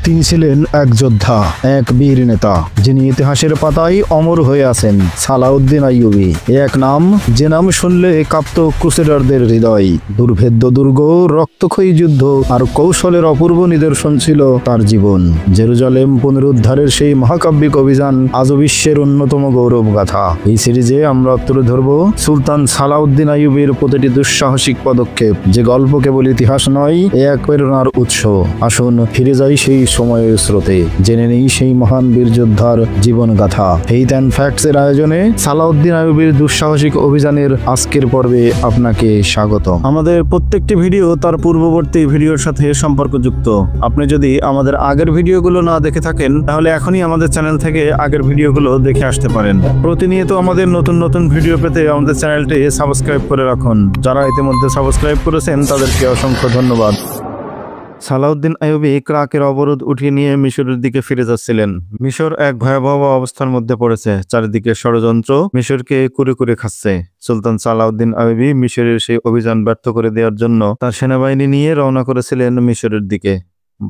তিনি ছিলেন এক যোদ্ধা, এক বীর নেতা, যিনি ইতিহাসের পাতায় অমর হয়ে আছেন। সালাউদ্দিন আইয়ুবী এক নাম, যে নাম শুনলে কাঁপত ক্রুসেডারদের হৃদয়। দুর্ভেদ্য দুর্গ, রক্তক্ষয়ী যুদ্ধ আর কৌশলের অপূর্ব নিদর্শন ছিল তার জীবন। জেরুজালেম পুনরুদ্ধারের সেই মহাকাব্যিক অভিযান আজও বিশ্বের অন্যতম গৌরব গাথা। এই সিরিজে আমরা তুলে ধরব সুলতান সালাউদ্দিন আইয়ুবীর প্রতিটি দুঃসাহসিক পদক্ষেপ, যে গল্প কেবল ইতিহাস নয়, এক প্রেরণার উৎস। আসুন ফিরে যাই সেই সময়ের স্রোতে, জেনে নেই সেই মহান বীর যোদ্ধার জীবন গাথা। ফেইথ অ্যান্ড ফ্যাক্টস এর আয়োজনে সালাউদ্দিন আইয়ুবীর দুঃসাহসিক অভিযানের আজকের পর্বে আপনাকে স্বাগত। আমাদের প্রত্যেকটি ভিডিও তার পূর্ববর্তী ভিডিওর সাথে সম্পর্কযুক্ত। আপনি যদি আমাদের আগের ভিডিওগুলো না দেখে থাকেন, তাহলে এখনই আমাদের চ্যানেল থেকে আগের ভিডিওগুলো দেখে আসতে পারেন। প্রতিনিয়ত আমাদের নতুন নতুন ভিডিও পেতে আমাদের চ্যানেলটি সাবস্ক্রাইব করে রাখুন। যারা ইতিমধ্যে সাবস্ক্রাইব করেছেন তাদেরকে অসংখ্য ধন্যবাদ। সালাউদ্দিন আইয়ুবী ক্রাকের অবরোধ উঠিয়ে নিয়ে মিশরের দিকে ফিরে যাচ্ছিলেন। মিশর এক ভয়াবহ অবস্থার মধ্যে পড়েছে। চারিদিকে ষড়যন্ত্র মিশরকে কুরে কুরে খাচ্ছে। সুলতান সালাউদ্দিন আইয়ুবী মিশরের সেই অভিযান ব্যর্থ করে দেওয়ার জন্য তার সেনাবাহিনী নিয়ে রওনা করেছিলেন মিশরের দিকে।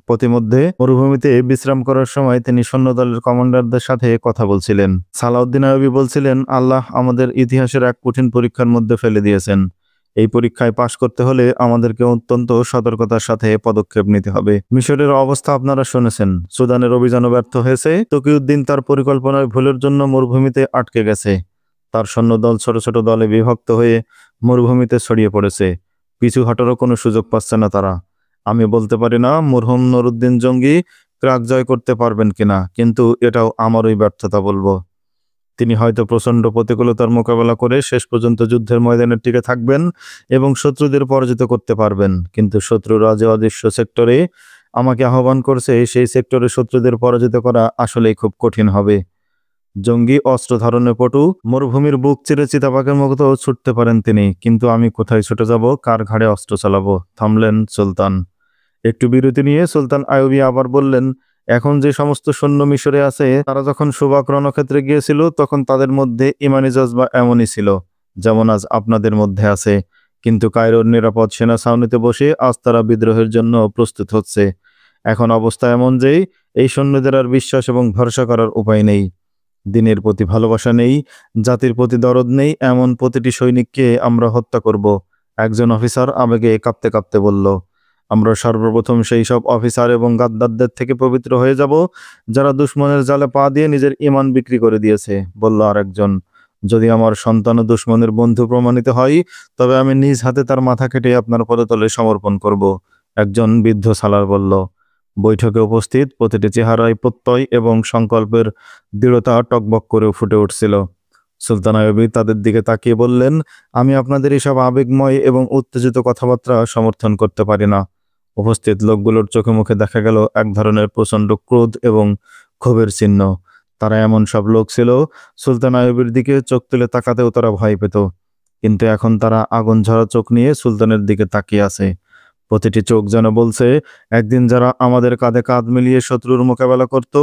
পথিমধ্যে মরুভূমিতে বিশ্রাম করার সময় তিনি সৈন্যদলের কমান্ডারদের সাথে কথা বলছিলেন। সালাউদ্দিন আইয়ুবী বলছিলেন, আল্লাহ আমাদের ইতিহাসের এক কঠিন পরীক্ষার মধ্যে ফেলে দিয়েছেন। এই পরীক্ষায় পাশ করতে হলে আমাদেরকে অত্যন্ত সতর্কতার সাথে পদক্ষেপ নিতে হবে। মিশরের অবস্থা আপনারা শুনেছেন। সুদানের অভিযানও ব্যর্থ হয়েছে। তকিউদ্দিন তার পরিকল্পনার ভুলের জন্য মরুভূমিতে আটকে গেছে। তার সৈন্যদল ছোট ছোট দলে বিভক্ত হয়ে মরুভূমিতে ছড়িয়ে পড়েছে। পিছু হটারও কোনো সুযোগ পাচ্ছে না তারা। আমি বলতে পারি না মরহুম নুরউদ্দিন জঙ্গি ক্রাক জয় করতে পারবেন কিনা, কিন্তু এটাও আমারই ব্যর্থতা বলবো। তিনি হয়তো প্রচণ্ড প্রতিকূলতার মোকাবেলা করে শেষ পর্যন্ত যুদ্ধের ময়দানে টিকে থাকবেন এবং শত্রুদের পরাজিত করতে পারবেন, কিন্তু শত্রুরা যে অদৃশ্য সেক্টরে আমাকে আহ্বান করছে, সেই সেক্টরে শত্রুদের পরাজিত করা আসলেই খুব কঠিন হবে। জঙ্গি অস্ত্র ধারণে পটু, মরুভূমির বুক চিরে চিতাবাঘের মতো ছুটতে পারেন তিনি, কিন্তু আমি কোথায় ছুটে যাব, কার ঘাড়ে অস্ত্র চালাবো? থামলেন সুলতান। একটু বিরতি নিয়ে সুলতান আইয়ুবী আবার বললেন, এখন যে সমস্ত সৈন্য মিশরে আছে, তারা যখন সুবাক রণক্ষেত্রে গিয়েছিল তখন তাদের মধ্যে ইমানি জজবা এমনই ছিল যেমন আজ আপনাদের মধ্যে আছে। কিন্তু কায়রোর নিরাপদ সেনা ছাউনিতে বসে আজ তারা বিদ্রোহের জন্য প্রস্তুত হচ্ছে। এখন অবস্থা এমন যে এই সৈন্যদের আর বিশ্বাস এবং ভরসা করার উপায় নেই। দিনের প্রতি ভালোবাসা নেই, জাতির প্রতি দরদ নেই, এমন প্রতিটি সৈনিককে আমরা হত্যা করব। একজন অফিসার আবেগে কাঁপতে কাঁপতে বলল, আমরা সর্বপ্রথম সেই সব অফিসার এবং গাদ্দারদের থেকে পবিত্র হয়ে যাব যারা দুশ্মনের জালে পা দিয়ে নিজের ঈমান বিক্রি করে দিয়েছে, বলল আরেকজন। যদি আমার সন্তান ও দুশ্মনের বন্ধু প্রমাণিত হয়, তবে আমি নিজ হাতে তার মাথা কেটে আপনার পদতলে সমর্পণ করব, একজন বৃদ্ধ সালার বলল। বৈঠকে উপস্থিত প্রতিটি চেহারায় প্রত্যয় এবং সংকল্পের দৃঢ়তা টকবক করে ফুটে উঠছিল। সুলতান আইয়ুবী তাদের দিকে তাকিয়ে বললেন, আমি আপনাদের এসব আবেগময় এবং উত্তেজিত কথাবার্তা সমর্থন করতে পারি না। উপস্থিত লোকগুলোর চোখে মুখে দেখা গেল এক ধরনের প্রচণ্ড ক্রোধ এবং ক্ষোভের চিহ্ন। তারা এমন সব লোক ছিল, সুলতান আইয়ুবীর দিকে চোখ তুলে তাকাতেও তারা ভয় পেত, কিন্তু এখন তারা আগুন ঝরা চোখ নিয়ে সুলতানের দিকে তাকিয়ে আছে। প্রতিটি চোখ যেন বলছে, একদিন যারা আমাদের কাঁধে কাঁধ মিলিয়ে শত্রুর মোকাবেলা করত,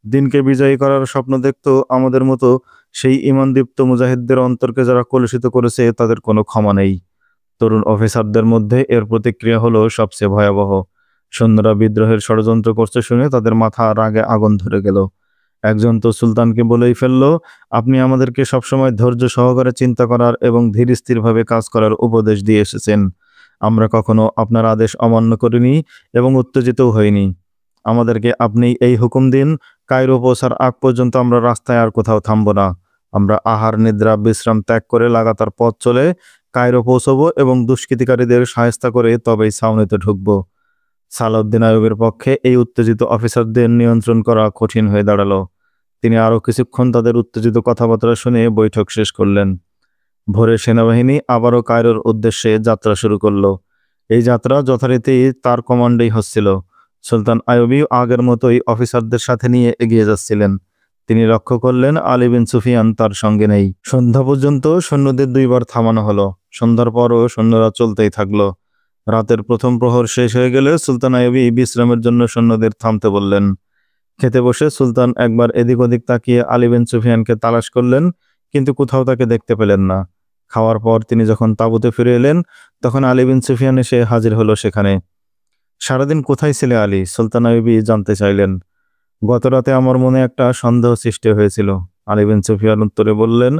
দিনকে বিজয়ী করার স্বপ্ন দেখত, আমাদের মতো সেই ঈমানদীপ্ত মুজাহিদদের অন্তরকে যারা কলুষিত করেছে, তাদের কোনো ক্ষমা নেই। তরুণ অফিসারদের মধ্যে এর প্রতিক্রিয়া হলো সবচেয়ে ভয়াবহ। সৈন্যরা বিদ্রোহের ষড়যন্ত্র করছে শুনে তাদের মাথা রাগে আগুন ধরে গেল। একজন তো সুলতানকে বলেই ফেলল, আপনি আমাদেরকে সবসময় ধৈর্য সহকারে চিন্তা করার এবং ধীর স্থিরভাবে কাজ করার উপদেশ দিয়ে এসেছেন। আমরা কখনো আপনার আদেশ অমান্য করিনি এবং উত্তেজিতও হইনি। আমাদেরকে আপনি এই হুকুম দিন, কায়রো পৌঁছার আগ পর্যন্ত আমরা রাস্তায় আর কোথাও থামব না। আমরা আহার নিদ্রা বিশ্রাম ত্যাগ করে লাগাতার পথ চলে কায়রো পৌঁছবো এবং দুষ্কৃতিকারীদের সাহায্য করে তবেই ছাউনিতে ঢুকবো। সালাউদ্দিন আইয়ুবীর পক্ষে এই উত্তেজিত অফিসারদের নিয়ন্ত্রণ করা কঠিন হয়ে দাঁড়ালো। তিনি আরও কিছুক্ষণ তাদের উত্তেজিত কথাবার্তা শুনে বৈঠক শেষ করলেন। ভোরে সেনাবাহিনী আবারও কায়রোর উদ্দেশ্যে যাত্রা শুরু করলো। এই যাত্রা যথারীতি তার কমান্ডেই হচ্ছিল। সুলতান আইয়ুবী আগের মতোই অফিসারদের সাথে নিয়ে এগিয়ে যাচ্ছিলেন। তিনি লক্ষ্য করলেন আলী বিন সুফিয়ান তার সঙ্গে নেই। সন্ধ্যা পর্যন্ত সৈন্যদের দুইবার থামানো হলো। সন্ধ্যার পরও সৈন্যরা চলতেই থাকলো। রাতের প্রথম প্রহর শেষ হয়ে গেলে সুলতান আইয়ুবী বিশ্রামের জন্য সৈন্যদের থামতে বললেন। খেতে বসে সুলতান একবার এদিক ওদিক তাকিয়ে আলী বিন সুফিয়ানকে তালাশ করলেন, কিন্তু কোথাও তাকে দেখতে পেলেন না। খাওয়ার পর তিনি যখন তাঁবুতে ফিরে এলেন, তখন আলী বিন সুফিয়ান এসে হাজির হলো সেখানে। সারাদিন কোথায় ছিলে আলী? সুলতান আইয়ুবী জানতে চাইলেন। গতরাতে আমার মনে একটা সন্দেহ সৃষ্টি হয়েছিল। আলী বিন সুফিয়ান উত্তরে বললেন,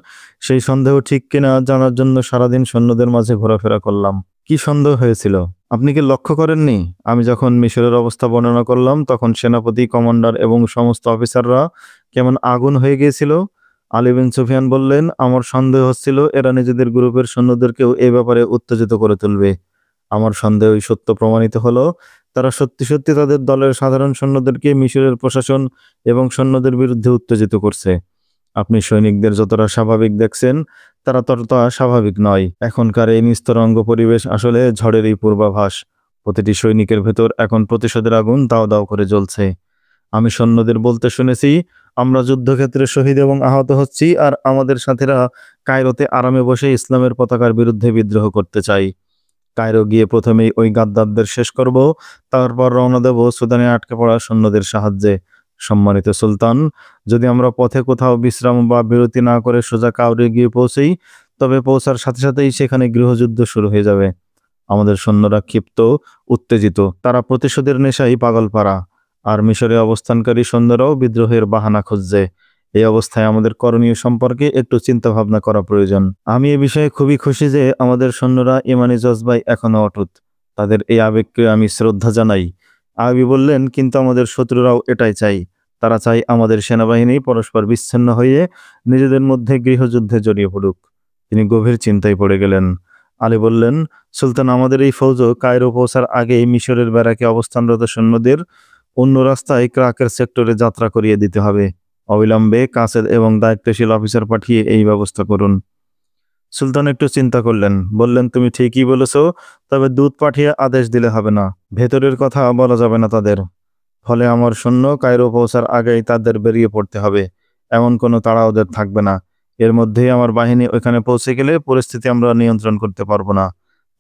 সেই সন্দেহ ঠিক কিনা জানার জন্য সারাদিন সৈন্যদের মাঝে ঘোরাফেরা করলাম। কি সন্দেহ হয়েছিল? আপনি কি লক্ষ্য করেননি? আমি যখন মিশরের অবস্থা বর্ণনা করলাম তখন সেনাপতি, কমান্ডার এবং সমস্ত অফিসাররা কেমন আগুন হয়ে গিয়েছিল। আলী বিন সুফিয়ান বললেন, আমার সন্দেহ হচ্ছিল এরা নিজেদের গ্রুপের সৈন্যদেরকেও এ ব্যাপারে উত্তেজিত করে তুলবে। আমার সন্দেহই সত্য প্রমাণিত হলো। তারা সত্যি সত্যি তাদের দলের সাধারণ সৈন্যদেরকে মিশরের প্রশাসন এবং সৈন্যদের বিরুদ্ধে উত্তেজিত করছে। আপনি সৈনিকদের যতটা স্বাভাবিক দেখছেন তারা ততটা স্বাভাবিক নয়। এখনকার এই নিস্তরঙ্গ পরিবেশ আসলে ঝড়েরই পূর্বাভাস। প্রতিটি সৈনিকের ভেতর এখন প্রতিশোধের আগুন দাও দাও করে জ্বলছে। আমি সৈন্যদের বলতে শুনেছি, আমরা যুদ্ধক্ষেত্রে শহীদ এবং আহত হচ্ছি আর আমাদের সাথীরা কায়রোতে আরামে বসে ইসলামের পতাকার বিরুদ্ধে বিদ্রোহ করতে চাই। কায়রো গিয়ে প্রথমেই ওই গাদ্দারদের শেষ করব, তারপর রওনা দেব সুদানে আটকে পড়া সৈন্যদের সাহায্যে। সম্মানিত সুলতান, যদি আমরা পথে কোথাও বিশ্রাম বা বিরতি না করে সোজা কায়রো গিয়ে পৌঁছেই, তবে পৌঁছার সাথে সাথেই সেখানে গৃহযুদ্ধ শুরু হয়ে যাবে। আমাদের সৈন্যরা ক্ষিপ্ত, উত্তেজিত, তারা প্রতিশোধের নেশায় পাগলপাড়া। আর মিশরে অবস্থানকারী সৈন্যরাও বিদ্রোহের বাহানা খুঁজছে। এই অবস্থায় আমাদের করণীয় সম্পর্কে একটু চিন্তা ভাবনা করা প্রয়োজন। আমি এ বিষয়ে খুবই খুশি যে আমাদের সৈন্যরা ইমানি জজবায় এখনো অটুট। তাদের এই আবেগকে আমি শ্রদ্ধা জানাই। আরবি বললেন, কিন্তু আমাদের শত্রুরাও এটাই চাই। তারা চাই আমাদের সেনাবাহিনী পরস্পর বিচ্ছিন্ন হয়ে নিজেদের মধ্যে গৃহযুদ্ধে জড়িয়ে পড়ুক। তিনি গভীর চিন্তায় পড়ে গেলেন। আলী বললেন, সুলতান, আমাদের এই ফৌজও কায়রো পৌঁছার আগেই মিশরের ব্যারাকে অবস্থানরত সৈন্যদের অন্য রাস্তায় ক্রাকের সেক্টরে যাত্রা করিয়ে দিতে হবে। অবিলম্বে কাসেদ এবং দায়িত্বশীল অফিসার পাঠিয়ে এই ব্যবস্থা করুন। সুলতান একটু চিন্তা করলেন, বললেন, তুমি ঠিকই বলেছ, তবে দূত পাঠিয়ে আদেশ দিলে হবে না। ভেতরের কথা বলা যাবে না তাদের। ফলে আমার সৈন্য কায়রো পৌঁছার আগেই তাদের বেরিয়ে পড়তে হবে। এমন কোনো তাড়া ওদের থাকবে না। এর মধ্যেই আমার বাহিনী ওইখানে পৌঁছে গেলে পরিস্থিতি আমরা নিয়ন্ত্রণ করতে পারবো না।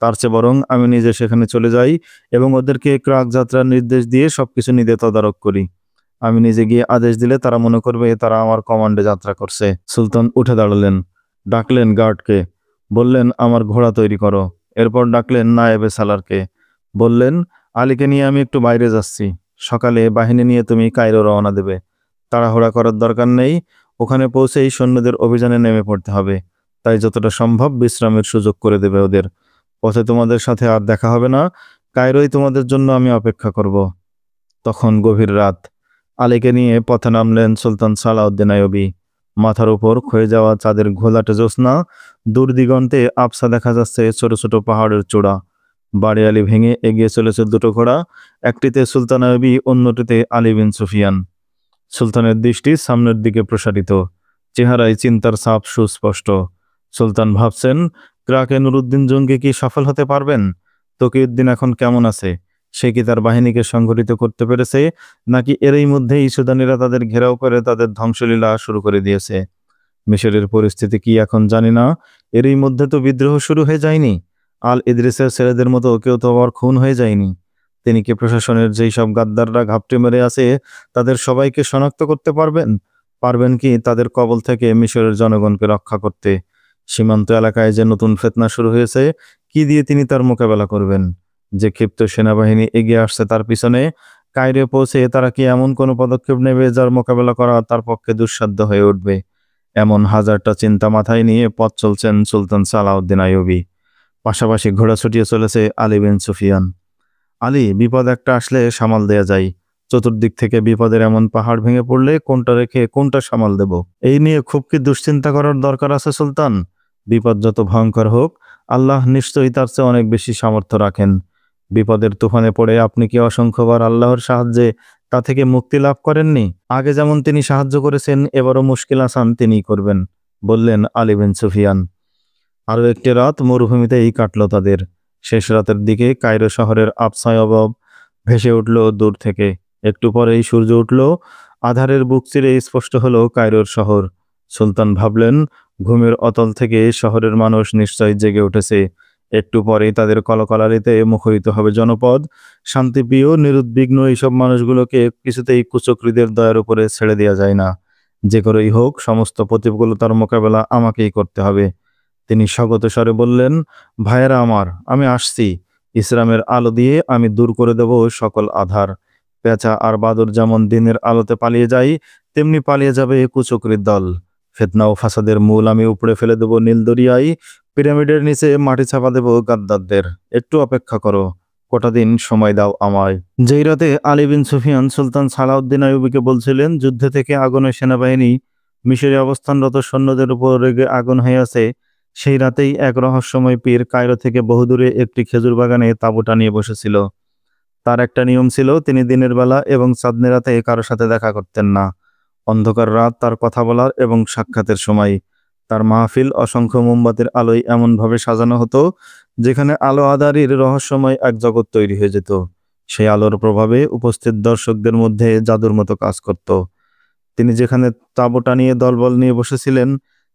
তার চেয়ে বরং আমি নিজে সেখানে চলে যাই এবং ওদেরকে ক্রাক যাত্রার নির্দেশ দিয়ে সবকিছু নিজে তদারক করি। আমি নিজে গিয়ে আদেশ দিলে তারা মনে করবে তারা আমার কমান্ডে যাত্রা করছে। সুলতান উঠে দাঁড়ালেন, ডাকলেন গার্ডকে, বললেন, আমার ঘোড়া তৈরি করো। এরপর ডাকলেন নায়েবে সালারকে, বললেন, আলীকে নিয়ে আমি একটু বাইরে যাচ্ছি। সকালে বাহিনী নিয়ে তুমি কায়রো রওনা দেবে। তাড়াহুড়া করার দরকার নেই। ওখানে পৌঁছেই সৈন্যদের অভিযানে নেমে পড়তে হবে। তাই যতটা সম্ভব বিশ্রামের সুযোগ করে দেবে ওদের। পথে তোমাদের সাথে আর দেখা হবে না। কায়রোই তোমাদের জন্য আমি অপেক্ষা করব। তখন গভীর রাত। আলীকে নিয়ে পথে নামলেন সুলতান সালাউদ্দিন আইয়ুবী। মাথার উপর ক্ষয়ে যাওয়া চাঁদের ঘোলাটে জ্যোৎস্না, দূর দিগন্তে আবছা দেখা যাচ্ছে ছোট ছোট পাহাড়ের চূড়া। বাড়িয়ালি ভেঙে এগিয়ে চলেছে দুটো ঘোড়া, একটিতে সুলতান আইয়ুবী, অন্যটিতে আলী বিন সুফিয়ান। সুলতানের দৃষ্টি সামনের দিকে প্রসারিত, চেহারায় চিন্তার ছাপ সুস্পষ্ট। সুলতান ভাবছেন, ক্রাকে নুরুদ্দিন জঙ্গি কি সফল হতে পারবেন? তকিউদ্দিন এখন কেমন আছে? সে কি তার বাহিনীকে সংগঠিত করতে পেরেছে, নাকি এরই মধ্যেই সুদানিরা তাদের ঘেরাও করে তাদের ধ্বংসলীলা শুরু করে দিয়েছে? মিশরের পরিস্থিতি কি এখন জানি না। এরই মধ্যে তো বিদ্রোহ শুরু হয়ে যায়নি। আল ইদ্রিসের ছেলেদের মতো কেউ তো আবার খুন হয়ে যায়নি। তিনি কি প্রশাসনের যেই সব গাদ্দাররা ঘাপটি মেরে আছে তাদের সবাইকে শনাক্ত করতে পারবেন? পারবেন কি তাদের কবল থেকে মিশরের জনগণকে রক্ষা করতে? সীমান্ত এলাকায় যে নতুন ফিতনা শুরু হয়েছে, কি দিয়ে তিনি তার মোকাবেলা করবেন? যে ক্ষিপ্ত সেনাবাহিনী এগিয়ে আসছে তার পিছনে, কায়রো পৌঁছে তারা কি এমন কোনো পদক্ষেপ নেবে যার মোকাবেলা করা তার পক্ষে দুঃসাধ্য হয়ে উঠবে? এমন হাজারটা চিন্তা মাথায় নিয়ে পথ চলছেন সুলতান সালাউদ্দিন আইয়ুবী। পাশাপাশি ঘোড়া ছুটিয়ে চলেছে আলী বিন সুফিয়ান। আলী, বিপদ একটা আসলে সামাল দেয়া যায়। চতুর্দিক থেকে বিপদের এমন পাহাড় ভেঙে পড়লে কোনটা রেখে কোনটা সামাল দেব, এই নিয়ে খুব কি দুশ্চিন্তা করার দরকার আছে সুলতান? বিপদ যত ভয়ঙ্কর হোক, আল্লাহ নিশ্চয়ই তার চেয়ে অনেক বেশি সামর্থ্য রাখেন। বিপদের তুফানে পড়ে আপনি কি অসংখ্যবার আল্লাহর সাহায্যে তা থেকে মুক্তি লাভ করেননি? আগে যেমন তিনি সাহায্য করেছেন, এবারও মুশকিল আসান তিনিই করবেন, বললেন আলী বিন সুফিয়ান। আরও একটি রাত মরুভূমিতেই কাটল তাদের। শেষ রাতের দিকে কায়রো শহরের আবছায় অভাব ভেসে উঠল দূর থেকে। একটু পরেই সূর্য উঠল। আধারের বুক চিরে স্পষ্ট হলো কায়রোর শহর। সুলতান ভাবলেন, ঘুমের অতল থেকে শহরের মানুষ নিশ্চয় জেগে উঠেছে। একটু পরেই তাদের কলকালারিতে মুখরিত হবে জনপদ। শান্তিপ্রিয়, নিরুদ্বিগ্ন এইসব মানুষগুলোকে কিছুতেই কুচক্রীদের দয়ার উপরে ছেড়ে দেওয়া যায় না। যে করেই হোক সমস্ত প্রতিকূলতার মোকাবেলা আমাকেই করতে হবে। তিনি স্বগত স্বরে বললেন, ভাইয়েরা আমার, আমি আসছি। ইসলামের আলো দিয়ে আমি দূর করে দেব সকল আধার। পেঁচা আর বাদুড় যেমন দিনের আলোতে পালিয়ে যায়, তেমনি পালিয়ে যাবে কুচক্রীর দল। ফিতনা ও ফাসাদের মূল আমি উপড়ে ফেলে দেব নীল দরিয়ায়। পিরামিডের নিচে মাটি চাপা দেব গাদ্দারদের। একটু অপেক্ষা করো, কটা দিন সময় দাও আমায়। যেই রাতে আলী বিন সুফিয়ান সুলতান সালাউদ্দিন আইয়ুবীকে বলছিলেন যুদ্ধে থেকে আগুনের সেনাবাহিনী মিশরে অবস্থানরত সৈন্যদের উপর রেগে আগুন হয়ে আছে, সেই রাতেই এক রহস্যময় পীর কায়রো থেকে বহুদূরে একটি খেজুর বাগানে তাঁবু টানিয়ে বসেছিল। তার একটা নিয়ম ছিল, তিনি দিনের বেলা এবং চাঁদনি রাতে কারো সাথে দেখা করতেন না। অন্ধকার রাত তার কথা বলার এবং সাক্ষাতের সময়। তার মাহফিল অসংখ্য মোমবাতির আলোয় এমনভাবে সাজানো হতো, যেখানে আলো আঁধারির রহস্যময় এক জগৎ তৈরি হয়ে যেত। সেই আলোর প্রভাবে উপস্থিত দর্শকদের মধ্যে জাদুর মতো কাজ করত। তিনি যেখানে তাঁবু টানিয়ে দলবল নিয়ে বসেছিলেন,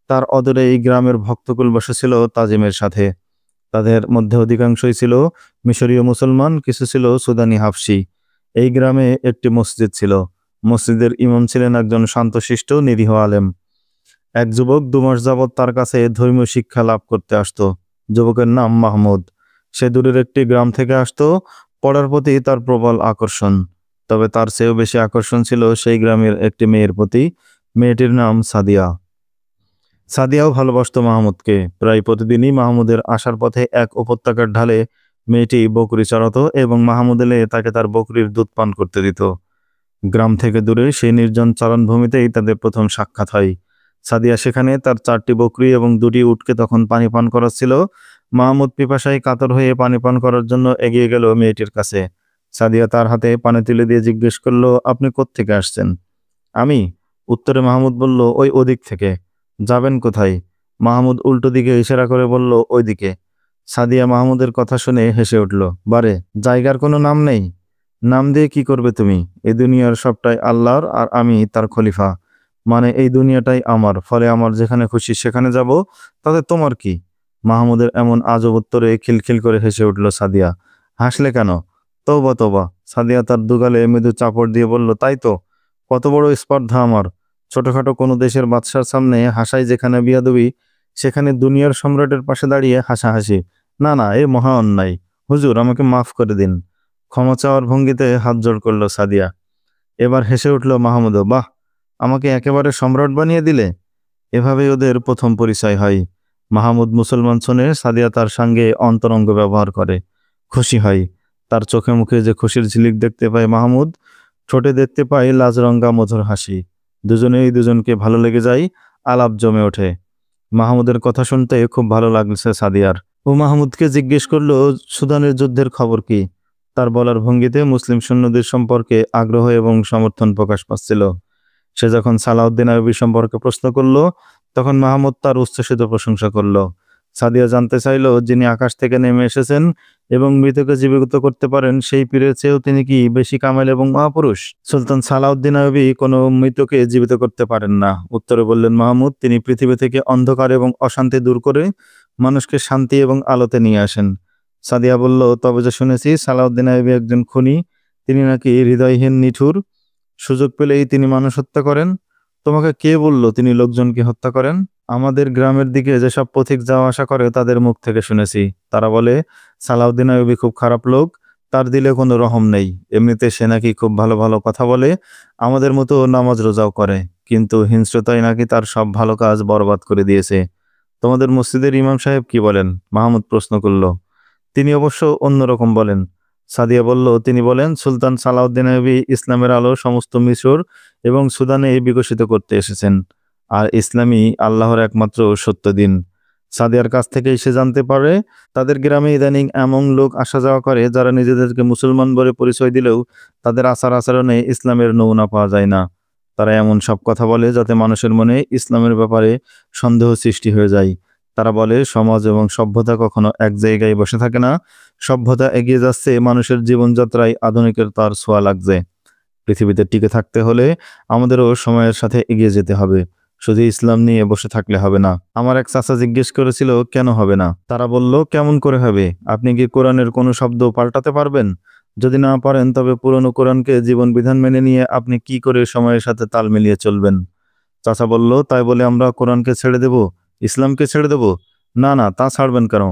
তার অদূরে এই গ্রামের ভক্তকুল বসেছিল তাজিমের সাথে। তাদের মধ্যে অধিকাংশই ছিল মিশরীয় মুসলমান, কিছু ছিল সুদানি হাবশি। এই গ্রামে একটি মসজিদ ছিল। মসজিদের ইমাম ছিলেন একজন শান্তশিষ্ট নিরীহ আলেম। এক যুবক 2 মাস যাবৎ তার কাছে ধর্মীয় শিক্ষা লাভ করতে আসতো। যুবকের নাম মাহমুদ। সে দূরের একটি গ্রাম থেকে আসতো। পড়ার প্রতি তার প্রবল আকর্ষণ। তবে তার চেয়েও বেশি আকর্ষণ ছিল সেই গ্রামের একটি মেয়ের প্রতি। মেয়েটির নাম সাদিয়া। সাদিয়াও ভালোবাসত মাহমুদকে। প্রায় প্রতিদিনই মাহমুদের আসার পথে এক উপত্যকার ঢালে মেয়েটি বকরি চড়াতো এবং মাহমুদ এলে তাকে তার বকরির দুধ পান করতে দিত। গ্রাম থেকে দূরে সেই নির্জন চারণভূমিতেই তাদের প্রথম সাক্ষাৎ হয়। সাদিয়া সেখানে তার 4টি বকরি এবং 2টি উটকে তখন পানি পান করাচ্ছিল। মাহমুদ পিপাসায় কাতর হয়ে পানি পান করার জন্য এগিয়ে গেল মেয়েটির কাছে। সাদিয়া তার হাতে পানি তুলে দিয়ে জিজ্ঞেস করলো, আপনি কোত্থেকে আসছেন? আমি। উত্তরে মাহমুদ বলল, ওই ওদিক থেকে। যাবেন কোথায়? মাহমুদ উল্টো দিকে ইশারা করে বলল, ওইদিকে। সাদিয়া মাহমুদের কথা শুনে হেসে উঠল। বারে, জায়গার কোনো নাম নেই? নাম দিয়ে কি করবে তুমি? এই দুনিয়ার সবটাই আল্লাহর আর আমি তার খলিফা। মানে এই দুনিয়াটাই আমার, ফলে আমার যেখানে খুশি সেখানে যাব, তাতে তোমার কি? মাহমুদের এমন আজব উত্তরে খিলখিল করে হেসে উঠল সাদিয়া। হাসলে কেন? তওবা তওবা। সাদিয়া তার দুগালে মৃদু চাপড় দিয়ে বলল, তাই তো, কত বড় স্পর্ধা আমার। ছোটখাটো কোনো দেশের বাদশার সামনে হাসাই যেখানে বিয়াদবি, সেখানে দুনিয়ার সম্রাটের পাশে দাঁড়িয়ে হাসাহাসি। না না, এ মহা অন্যায়। হুজুর, আমাকে মাফ করে দিন। ক্ষমা চাওয়ার ভঙ্গিতে হাত জোড় করল সাদিয়া। এবার হেসে উঠল মাহমুদও। বাহ, আমাকে একেবারে সম্রাট বানিয়ে দিলে। এভাবেই ওদের প্রথম পরিচয় হয়। মাহমুদ মুসলমান শুনে সাদিয়া তার সঙ্গে অন্তরঙ্গ ব্যবহার করে, খুশি হয়। তার চোখে মুখে যে খুশির ঝিলিক দেখতে পায় মাহমুদ, ঠোঁটে দেখতে পায় লাজরঙ্গা মধুর হাসি। দুজনেই দুজনকে ভালো লেগে যায়। আলাপ জমে ওঠে। মাহমুদের কথা শুনতে খুব ভালো লাগছে সাদিয়ার। ও মাহমুদকে জিজ্ঞেস করলো, সুদানের যুদ্ধের খবর কি? তার বলার ভঙ্গিতে মুসলিম সৈন্যদের সম্পর্কে আগ্রহ এবং সমর্থন প্রকাশ পাচ্ছিল। সে যখন সালাউদ্দিন আইয়ুবী সম্পর্কে প্রশ্ন করল, তখন মাহমুদ তার উচ্ছ্বসিত প্রশংসা করল। সাদিয়া জানতে চাইল, যিনি আকাশ থেকে নেমে এসেছেন এবং মৃতকে জীবিত করতে পারেন, সেই পীরের চেয়েও তিনি কি বেশি কামেল এবং মহাপুরুষ? সুলতান সালাউদ্দিন আইয়ুবী কোনো মৃতকে জীবিত করতে পারেন না, উত্তরে বললেন মাহমুদ। তিনি পৃথিবী থেকে অন্ধকার এবং অশান্তি দূর করে মানুষকে শান্তি এবং আলোতে নিয়ে আসেন। সাদিয়া বলল, তবে যে শুনেছি সালাউদ্দিন আইয়ুবী একজন খুনি। তিনি নাকি হৃদয়হীন, নিঠুর। সুযোগ পেলেই তিনি মানুষ হত্যা করেন। তোমাকে কে বলল তিনি লোকজনকে হত্যা করেন? আমাদের গ্রামের দিকে যেসব পথিক যাওয়া আসা করে তাদের মুখ থেকে শুনেছি। তারা বলে সালাউদ্দিন আইয়ুবী খুব খারাপ লোক, তার দিলে কোনো রহম নেই। এমনিতে সে নাকি খুব ভালো ভালো কথা বলে, আমাদের মতো নামাজ রোজাও করে, কিন্তু হিংস্রতাই নাকি তার সব ভালো কাজ বরবাদ করে দিয়েছে। তোমাদের মসজিদের ইমাম সাহেব কি বলেন? মাহমুদ প্রশ্ন করল। তিনি অবশ্য অন্যরকম বলেন। সাদিয়া বলল, তিনি বলেন সুলতান সালাউদ্দিন আইয়ুবী ইসলামের আলো সমস্ত মিশর এবং সুদানে বিকশিত করতে এসেছেন, আর ইসলামই আল্লাহর একমাত্র সত্য দিন। সাদিয়ার কাছ থেকে সে জানতে পারে তাদের গ্রামে ইদানিং এমন লোক আসা যাওয়া করে যারা নিজেদেরকে মুসলমান বলে পরিচয় দিলেও তাদের আচার আচরণে ইসলামের নমুনা পাওয়া যায় না। তারা এমন সব কথা বলে যাতে মানুষের মনে ইসলামের ব্যাপারে সন্দেহ সৃষ্টি হয়ে যায়। তারা বলে সমাজ এবং সভ্যতা কখনো এক জায়গায় বসে থাকে না। সভ্যতা এগিয়ে যাচ্ছে, মানুষের জীবনযাত্রায় আধুনিকের তার ছোঁয়া লাগছে। পৃথিবীতে টিকে থাকতে হলে আমাদেরও সময়ের সাথে এগিয়ে যেতে হবে। শুধু ইসলাম নিয়ে বসে থাকলে হবে না। আমার এক চাচা জিজ্ঞেস করেছিল, কেন হবে না? তারা বলল, কেমন করে হবে? আপনি কি কোরআনের কোনো শব্দ পাল্টাতে পারবেন? যদি না পারেন, তবে পুরনো কোরআনকে জীবন বিধান মেনে নিয়ে আপনি কি করে সময়ের সাথে তাল মিলিয়ে চলবেন? চাচা বলল, তাই বলে আমরা কোরআনকে ছেড়ে দেব, ইসলামকে ছেড়ে দেব? না না, তা ছাড়বেন কেন?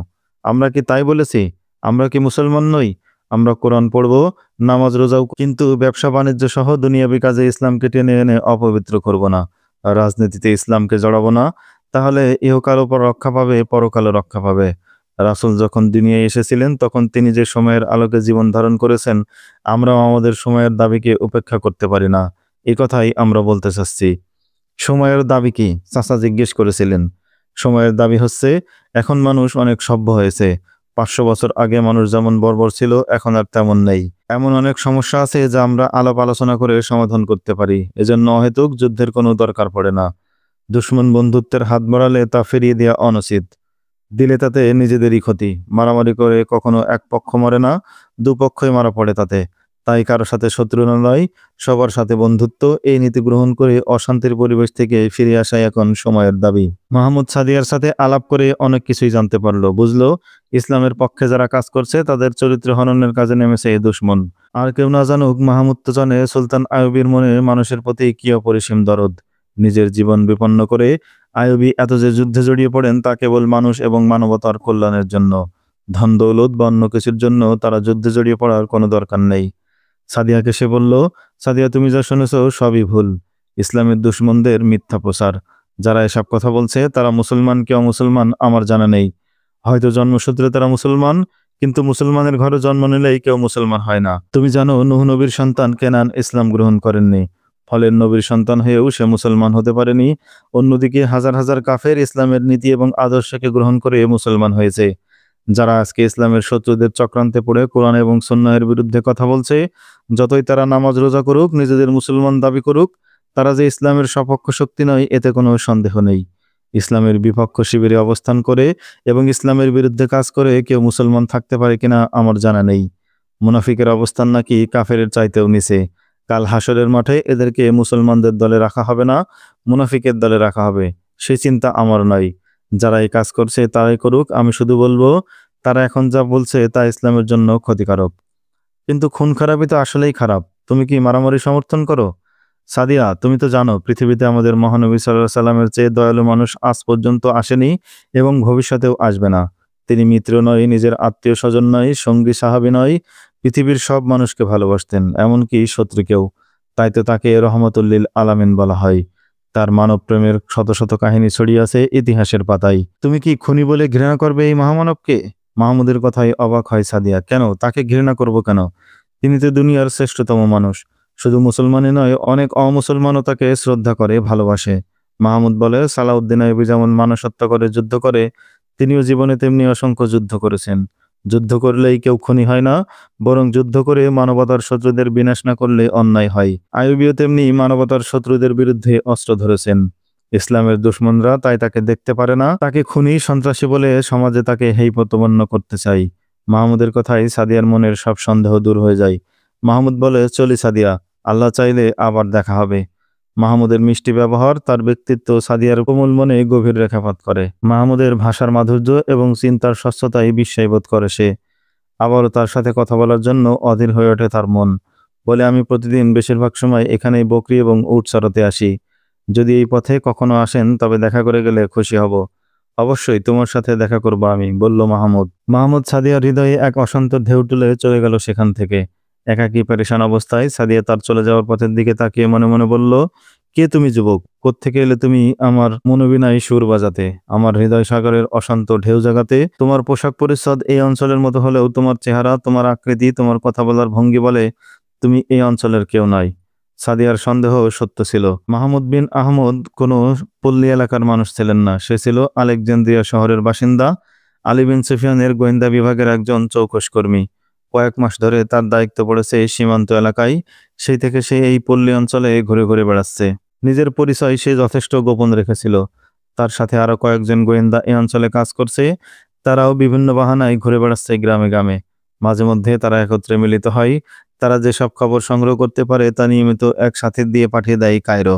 আমরা কি তাই বলেছি? আমরা কি মুসলমান নই? আমরা কোরআন পড়ব, নামাজ রোজাও, কিন্তু ব্যবসা বাণিজ্য সহ দুনিয়াবি কাজে ইসলামকে টেনে এনে অপবিত্র করব না। আর রাজনীতিতে ইসলামকে জড়াবো না। তাহলে ইহকালও রক্ষা পাবে, পরকালও রক্ষা পাবে। রাসূল যখন দুনিয়ায় এসেছিলেন তখন তিনি যে সময়ের আলোকে জীবন ধারণ করেছেন, আমরাও আমাদের সময়ের দাবিকে উপেক্ষা করতে পারি না। এই কথাই আমরা বলতে চাচ্ছি। সময়ের দাবি কি? চাচা জিজ্ঞেস করেছিলেন। সময়ের দাবি হচ্ছে, এখন মানুষ অনেক সভ্য হয়েছে। 500 বছর আগে মানুষ যেমন বর্বর ছিল, এখন আর তেমন নেই। এমন অনেক সমস্যা আছে যা আমরা আলাপ আলোচনা করে সমাধান করতে পারি। এজন্য অহেতুক যুদ্ধের কোনো দরকার পড়ে না। দুশমন বন্ধুত্বের হাত বাড়ালে তা ফিরিয়ে দেওয়া অনুচিত। দিলে তাতে নিজেদেরই ক্ষতি। মারামারি করে কখনো এক পক্ষ মরে না, দুপক্ষই মারা পড়ে তাতে। তাই কারো সাথে শত্রু নয়, সবার সাথে বন্ধুত্ব, এই নীতি গ্রহণ করে অশান্তির পরিবেশ থেকে ফিরে আসাই এখন সময়ের দাবি। মাহমুদ সাদিয়ার সাথে আলাপ করে অনেক কিছুই জানতে পারলো, বুঝলো ইসলামের পক্ষে যারা কাজ করছে তাদের চরিত্র হননের কাজে নেমেছে এই দুশমন। আর কেউ না জানুক, মাহমুদ তো জানে সুলতান আইয়ুবীর মনে মানুষের প্রতি কি অপরিসীম দরদ। নিজের জীবন বিপন্ন করে আইয়ুবী এত যে যুদ্ধে জড়িয়ে পড়েন তা কেবল মানুষ এবং মানবতার কল্যাণের জন্য। ধন দৌলত বা অন্য কিছুর জন্য তারা যুদ্ধে জড়িয়ে পড়ার কোনো দরকার নেই। সাদিয়াকে সে বলল, সাদিয়া, তুমি যা শুনেছ সবই ভুল। ইসলামের দুশমনদের মিথ্যা প্রচার। যারা এসব কথা বলছে তারা মুসলমান কি অমুসলমান আমার জানা নেই। হয়তো জন্মসূত্রে তারা মুসলমান, কিন্তু মুসলমানের ঘরে জন্ম নিলেই কেউ মুসলমান হয় না। তুমি জানো নূহ নবীর সন্তান কেনান ইসলাম গ্রহণ করেননি, ফলে নবীর সন্তান হয়েও সে মুসলমান হতে পারেনি। অন্যদিকে হাজার হাজার কাফের ইসলামের নীতি এবং আদর্শকে গ্রহণ করে মুসলমান হয়েছে। যারা আজকে ইসলামের শত্রুদের চক্রান্তে পড়ে কোরআন এবং সুন্নাহের বিরুদ্ধে কথা বলছে, যতই তারা নামাজ রোজা করুক, নিজেদের মুসলমান দাবি করুক, তারা যে ইসলামের সপক্ষ শক্তি নয় এতে কোনো সন্দেহ নেই। ইসলামের বিপক্ষ শিবিরে অবস্থান করে এবং ইসলামের বিরুদ্ধে কাজ করে কেউ মুসলমান থাকতে পারে কিনা আমার জানা নেই। মুনাফিকের অবস্থান নাকি কাফেরের চাইতেও নিচে। কাল হাসরের মাঠে এদেরকে মুসলমানদের দলে রাখা হবে না, মুনাফিকের দলে রাখা হবে। সেই চিন্তা আমার নয়। যারা এই কাজ করছে তারাই করুক, আমি শুধু বলবো তারা এখন যা বলছে তা ইসলামের জন্য ক্ষতিকারক। কিন্তু খুন খারাপই তো আসলেই খারাপ। তুমি কি মারামারি সমর্থন করো? সাদিয়া, তুমি তো জানো পৃথিবীতে আমাদের মহানবী সাল্লাল্লাহু আলাইহি সাল্লামের চেয়ে দয়ালু মানুষ আজ পর্যন্ত আসেনি এবং ভবিষ্যতেও আসবে না। তিনি মিত্র নয়, নিজের আত্মীয় স্বজন নয়, সঙ্গী সাহাবী নয়, পৃথিবীর সব মানুষকে ভালোবাসতেন, এমনকি শত্রুকেও। তাই তো তাকে রহমতুল লিল আলামিন বলা হয়। তার মানব প্রেমের শত শত কাহিনী ছড়িয়ে আছে ইতিহাসের পাতায়। তুমি কি খুনি বলে ঘৃণা করবে এই মহামানবকে? মাহমুদের কথায় অবাক হয় সাদিয়া। কেন? তাকে ঘৃণা করব কেন? তিনি তো দুনিয়ার শ্রেষ্ঠতম মানুষ। শুধু মুসলমানই নয়, অনেক অমুসলমানও তাকে শ্রদ্ধা করে, ভালোবাসে। মাহমুদ বলে, সালাউদ্দিন আইয়ুবী যেমন মানুষ হত্যা করে যুদ্ধ করে, তিনিও জীবনে তেমনি অসংখ্য যুদ্ধ করেছেন। যুদ্ধ করলেই কেউ খুনি হয় না, বরং যুদ্ধ করে মানবতার শত্রুদের বিনাশ না করলে অন্যায় হয়। আইয়ুবীও তেমনি মানবতার শত্রুদের বিরুদ্ধে অস্ত্র ধরেছেন। ইসলামের দুশমনরা তাই তাকে দেখতে পারে না, তাকে খুনি, সন্ত্রাসী বলে সমাজে তাকে হেয় প্রতিপন্ন করতে চাই। মাহমুদের কথায় সাদিয়ার মনের সব সন্দেহ দূর হয়ে যায়। মাহমুদ বলে, চলি সাদিয়া, আল্লাহ চাইলে আবার দেখা হবে। মাহমুদের মিষ্টি ব্যবহার, তার ব্যক্তিত্ব সাদিয়ার কোমল মনে গভীর রেখাপাত করে। মাহমুদের ভাষার মাধুর্য এবং চিন্তার স্বচ্ছতায় বিস্ময়বোধ করে সে। আবারও তার সাথে কথা বলার জন্য অধীর হয়ে ওঠে তার মন। বলে, আমি প্রতিদিন বেশিরভাগ সময় এখানেই বকরি এবং উট চড়াতে আসি। যদি এই পথে কখনো আসেন তবে দেখা করে গেলে খুশি হব। অবশ্যই তোমার সাথে দেখা করব আমি, বলল মাহমুদ। মাহমুদ সাদিয়ার হৃদয়ে এক অশান্ত ঢেউ তুলে চলে গেল সেখান থেকে। একাকী পেরেশান অবস্থায় সাদিয়া তার চলে যাওয়ার পথের দিকে তাকিয়ে মনে মনে বলল, কে তুমি যুবক? কোত্থেকে এলে তুমি আমার মনোবিনায় সুর বাজাতে, আমার হৃদয় সাগরের অশান্ত ঢেউ জাগাতে? তোমার পোশাক পরিচ্ছদ এই অঞ্চলের মতো হলেও তোমার চেহারা, তোমার আকৃতি, তোমার কথা বলার ভঙ্গি বলে তুমি এই অঞ্চলের কেউ নয়। সাদিয়ার সন্দেহ সত্য ছিল। মাহমুদ বিন আহমদ কোনো পল্লী এলাকার মানুষ ছিলেন না। সে ছিল আলেকজান্দ্রিয়া শহরের বাসিন্দা, আলী বিন সুফিয়ানের গোয়েন্দা বিভাগের একজন চৌকস কর্মী। কয়েক মাস ধরে তার দায়িত্ব পড়েছে এই সীমান্ত এলাকায়। সেই থেকে সে এই পল্লী অঞ্চলে ঘুরে ঘুরে বেড়াচ্ছে। নিজের পরিচয় সে যথেষ্ট গোপন রেখেছিল। তার সাথে আরো কয়েকজন গোয়েন্দা এই অঞ্চলে কাজ করছে। তারাও বিভিন্ন বাহানায় ঘুরে বেড়াচ্ছে গ্রামে গ্রামে। মাঝে মধ্যে তারা একত্রে মিলিত হয়। তারা যেসব খবর সংগ্রহ করতে পারে তা নিয়মিত এক সাথী দিয়ে পাঠিয়ে দেয় কায়রো।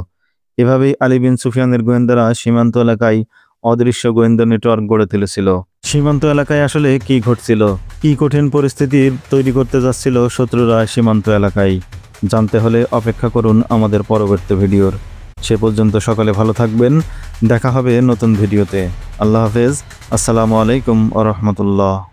এভাবেই আলী বিন সুফিয়ানের গোয়েন্দারা সীমান্ত এলাকায় অদৃশ্য গোয়েন্দা নেটওয়ার্ক গড়ে তুলেছিল। সীমান্ত এলাকায় আসলে কি ঘটছিল, কি কঠিন পরিস্থিতি তৈরি করতে যাচ্ছিল শত্রুরা সীমান্ত এলাকায়, জানতে হলে অপেক্ষা করুন আমাদের পরবর্তী ভিডিওর। সে পর্যন্ত সকলে ভালো থাকবেন। দেখা হবে নতুন ভিডিওতে। আল্লাহ হাফেজ। আসসালামু আলাইকুম ওয়া রাহমাতুল্লাহ।